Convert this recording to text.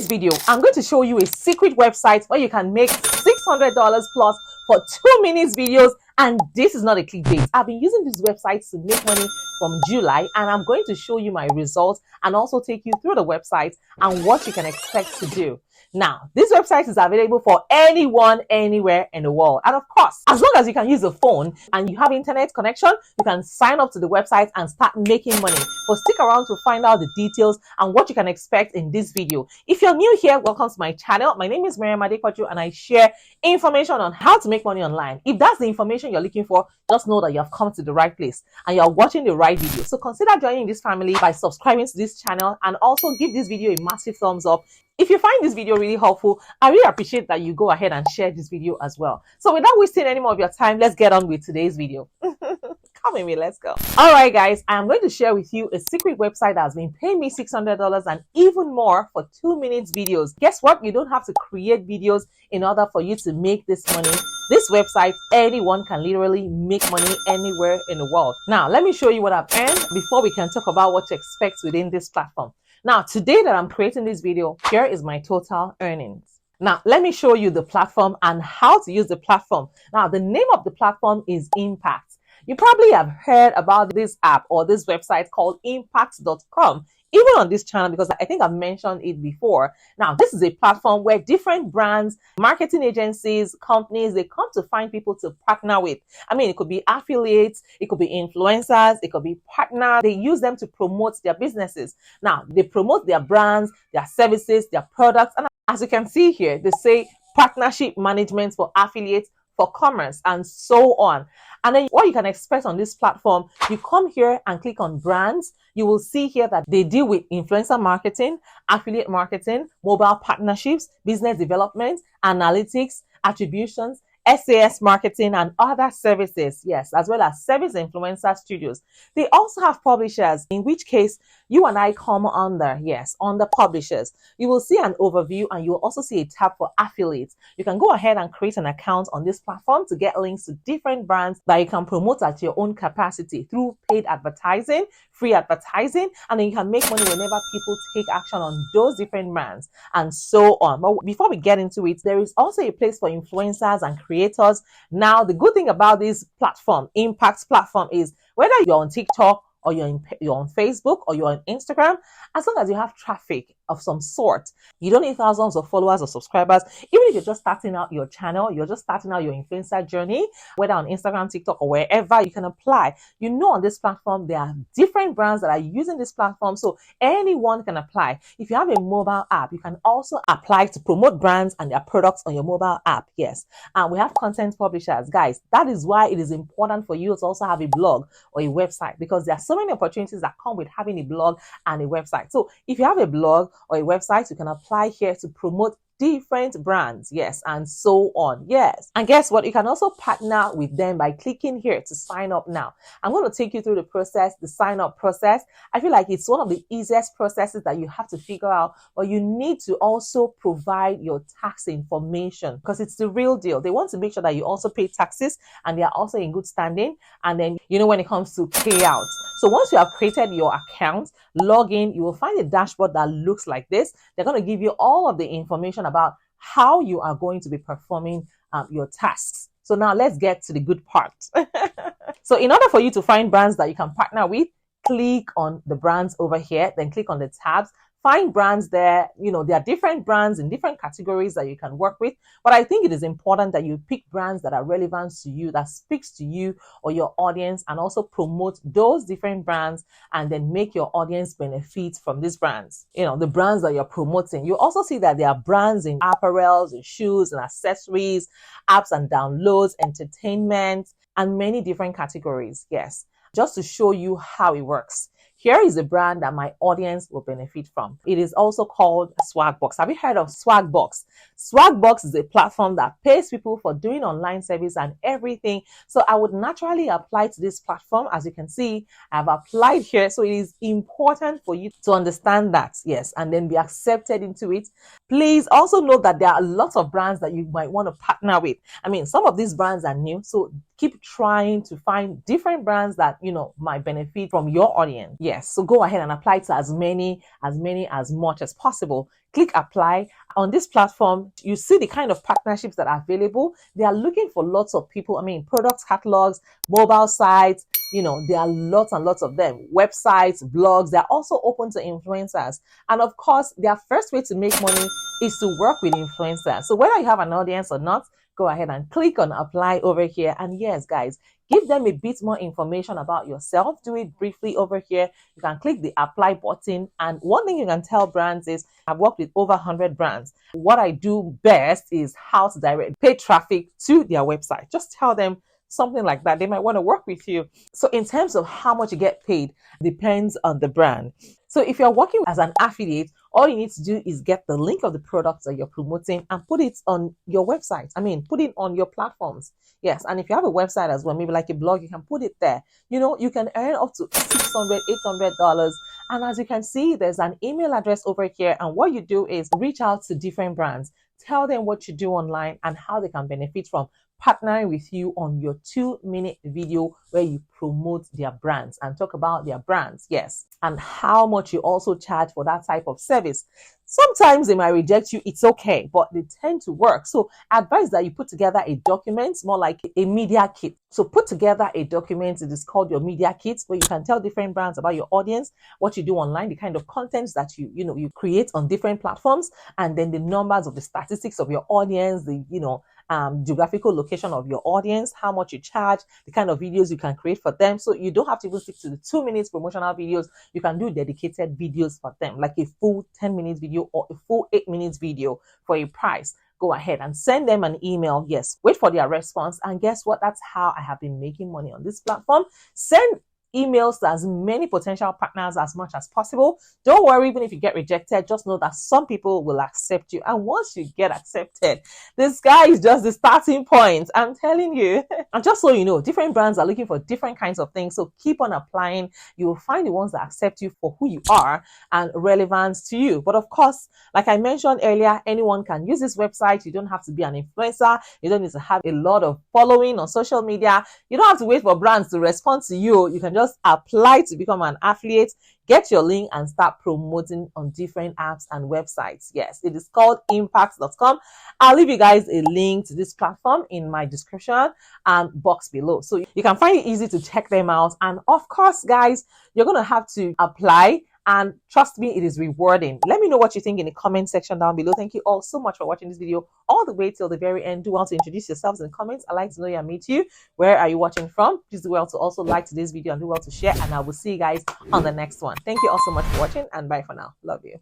this video, I'm going to show you a secret website where you can make $600 plus for 2 minutes videos. And this is not a clickbait. I've been using this website to make money from July, and I'm going to show you my results and also take you through the website and what you can expect to do. Now, this website is available for anyone, anywhere in the world. And of course, as long as you can use a phone and you have internet connection, you can sign up to the website and start making money. But stick around to find out the details and what you can expect in this video. If you're new here, welcome to my channel. My name is Mariam A, and I share information on how to make money online. If that's the information you're looking for, just know that you have come to the right place and you're watching the right video. So consider joining this family by subscribing to this channel and also give this video a massive thumbs up. If you find this video really helpful, I really appreciate that you go ahead and share this video as well. So without wasting any more of your time, let's get on with today's video. Come with me, let's go. All right, guys, I'm going to share with you a secret website that has been paying me $600 and even more for 2 minutes videos. Guess what? You don't have to create videos in order for you to make this money. This website, anyone can literally make money anywhere in the world. Now, let me show you what I've earned before we can talk about what to expect within this platform. Now, today that I'm creating this video, here is my total earnings. Now, let me show you the platform and how to use the platform. Now, the name of the platform is Impact. You probably have heard about this app or this website called impact.com, even on this channel, because I think I've mentioned it before. Now, this is a platform where different brands, marketing agencies, companies, they come to find people to partner with. I mean, it could be affiliates, it could be influencers, it could be partners. They use them to promote their businesses. Now, they promote their brands, their services, their products. And as you can see here, they say partnership management for affiliates, for commerce, and so on. And then what you can expect on this platform, you come here and click on brands. You will see here that they deal with influencer marketing, affiliate marketing, mobile partnerships, business development, analytics, attributions, SAS marketing, and other services, yes, as well as service influencer studios. They also have publishers, in which case you and I come under, yes, under publishers. You will see an overview and you will also see a tab for affiliates. You can go ahead and create an account on this platform to get links to different brands that you can promote at your own capacity through paid advertising, free advertising, and then you can make money whenever people take action on those different brands and so on. But before we get into it, there is also a place for influencers and creators. Now, the good thing about this platform, Impact platform, is whether you're on TikTok or you're on Facebook or you're on Instagram, as long as you have traffic of some sort, you don't need thousands of followers or subscribers. Even if you're just starting out your channel, you're just starting out your influencer journey, whether on Instagram, TikTok, or wherever, you can apply. You know, on this platform, there are different brands that are using this platform, so anyone can apply. If you have a mobile app, you can also apply to promote brands and their products on your mobile app. Yes, and we have content publishers, guys. That is why it is important for you to also have a blog or a website, because there are so many opportunities that come with having a blog and a website. So if you have a blog or a website, you can apply here to promote different brands, yes, and so on, yes. And guess what? You can also partner with them by clicking here to sign up now. I'm going to take you through the process, the sign up process. I feel like it's one of the easiest processes that you have to figure out, but you need to also provide your tax information because it's the real deal. They want to make sure that you also pay taxes and they are also in good standing. And then, you know, when it comes to payouts. So once you have created your account, log in, you will find a dashboard that looks like this. They're going to give you all of the information about how you are going to be performing your tasks. So now let's get to the good part. So in order for you to find brands that you can partner with, click on the brands over here, then click on the tabs. Find brands there. You know, there are different brands in different categories that you can work with. But I think it is important that you pick brands that are relevant to you, that speaks to you or your audience, and also promote those different brands and then make your audience benefit from these brands. You know, the brands that you're promoting. You also see that there are brands in apparels, in shoes and accessories, apps and downloads, entertainment, and many different categories. Yes, just to show you how it works. Here is a brand that my audience will benefit from. It is also called Swagbox. Have you heard of Swagbox? Swagbox is a platform that pays people for doing online service and everything. So I would naturally apply to this platform. As you can see, I've applied here. So it is important for you to understand that, yes, and then be accepted into it. Please also note that there are lots of brands that you might want to partner with. I mean, some of these brands are new, so keep trying to find different brands that, might benefit from your audience. Yes, so go ahead and apply to as much as possible. Click apply. On this platform, you see the kind of partnerships that are available. They are looking for lots of people. I mean, product catalogs, mobile sites, there are lots and lots of them. Websites, blogs, they're also open to influencers. And of course, their first way to make money is to work with influencers. So whether you have an audience or not, go ahead and click on apply over here. And yes, guys, give them a bit more information about yourself. Do it briefly over here. You can click the apply button. And one thing you can tell brands is I've worked with over 100 brands. What I do best is how to direct paid traffic to their website. Just tell them something like that. They might want to work with you. So in terms of how much you get paid, depends on the brand. So if you're working as an affiliate, all you need to do is get the link of the products that you're promoting and put it on your website. I mean, put it on your platforms. Yes. And if you have a website as well, maybe like a blog, you can put it there. You can earn up to $600, $800. And as you can see, there's an email address over here. And what you do is reach out to different brands, tell them what you do online and how they can benefit from partnering with you on your 2-minute video where you promote their brands and talk about their brands. Yes. And how much you also charge for that type of service. Sometimes they might reject you. It's okay, but they tend to work. So advise that you put together a document, more like a media kit. So put together a document. It is called your media kit, where you can tell different brands about your audience, what you do online, the kind of content that you create on different platforms, and then the numbers of the statistics of your audience, the geographical location of your audience, how much you charge, the kind of videos you can create for them. So you don't have to even stick to the 2 minutes promotional videos. You can do dedicated videos for them, like a full 10 minutes video or a full 8 minutes video for a price. Go ahead and send them an email. Yes, wait for their response. And guess what? That's how I have been making money on this platform. Send emails to as many potential partners as much as possible. Don't worry, even if you get rejected, just know that some people will accept you. And once you get accepted, the sky is just the starting point. I'm telling you. And just so you know, different brands are looking for different kinds of things. So keep on applying. You will find the ones that accept you for who you are and relevant to you. But of course, like I mentioned earlier, anyone can use this website. You don't have to be an influencer. You don't need to have a lot of following on social media. You don't have to wait for brands to respond to you. You can just apply to become an affiliate, get your link and start promoting on different apps and websites. Yes, it is called impact.com. I'll leave you guys a link to this platform in my description box below. So you can find it easy to check them out. And of course, guys, you're going to have to apply. And trust me, it is rewarding. Let me know what you think in the comment section down below. Thank you all so much for watching this video all the way till the very end. Do well to introduce yourselves in the comments. I'd like to know you and meet you. Where are you watching from? Please do well to also like today's video and do well to share. And I will see you guys on the next one. Thank you all so much for watching and bye for now. Love you.